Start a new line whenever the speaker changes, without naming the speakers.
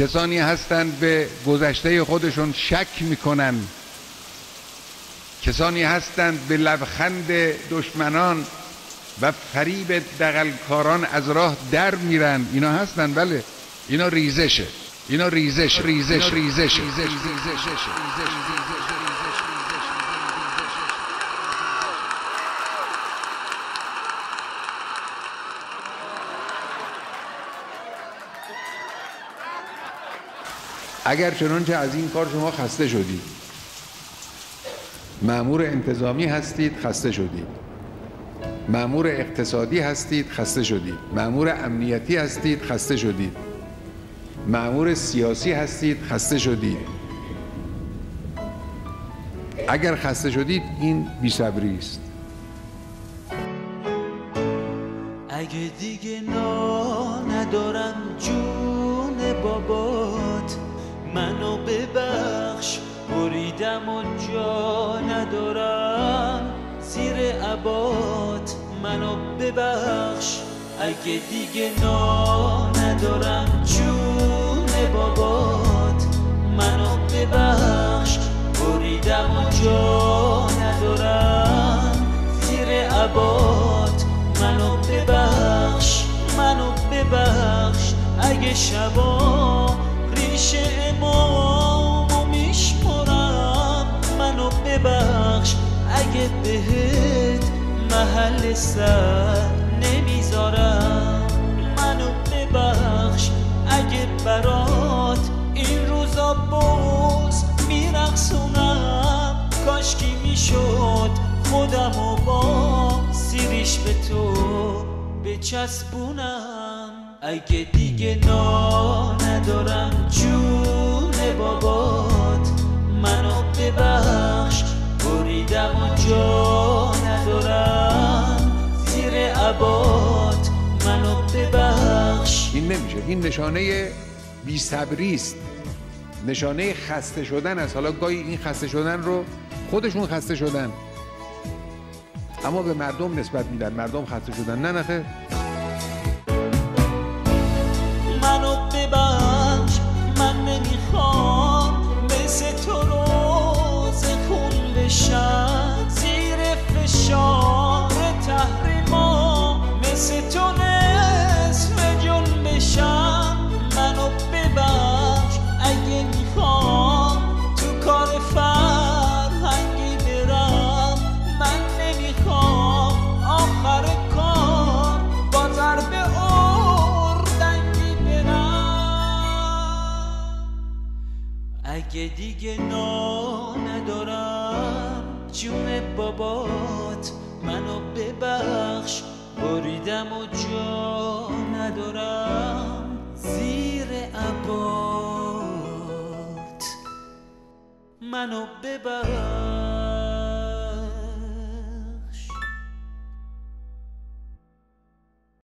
کسانی هستند به گذشته خودشون شک میکنن، کسانی هستند به لبخند دشمنان و فریب دغلکاران از راه در میرن. اینا هستن، بله، اینا ریزشه، اینا ریزش. اگر چنانچه از این کار شما خسته شدید، مأمور انتظامی هستید خسته شدید، مأمور اقتصادی هستید خسته شدید، مأمور امنیتی هستید خسته شدید، مأمور سیاسی هستید خسته شدید، اگر خسته شدید این بی‌صبری است.
اگه دیگه ندارم جون بابات، منو ببخش بریدم و جا ندارم زیر عبات، منو ببخش. اگه دیگه ندارم جون بابات، منو ببخش بریدم و جا ندارم زیر عبات، منو ببخش، منو ببخش. اگه شبا ریشه امامو میشمرم، منو ببخش. اگه بهت محل سر نمیذارم، منو ببخش. اگه برات این روزا باز میرقصونم، کاشکی میشد خودمو با سیریش به تو بچسبونم. اگه دیگه ندارم جون بابات، منو ببخش بریدم و جا ندارم زیر عبات، منو ببخش.
این نمیشه، این نشانه بی‌صبری است، نشانه خسته شدن است. حالا گاهی این خسته شدن رو خودشون خسته شدن اما به مردم نسبت میدن، مردم خسته شدن. نه نخیر.
منو ببخش، من نمیخوام مثل تو روز خون بشم، زیر فشار تحریما مثل تو نصف جون بشم. منو ببخش اگه میخوام تو کار فرهنگی برم، من نمیخوام آخر کار با ضربه اگه دیگه ندارم جون بابات، منو ببخش بریدم و جا ندارم زیر عبات، منو ببخش.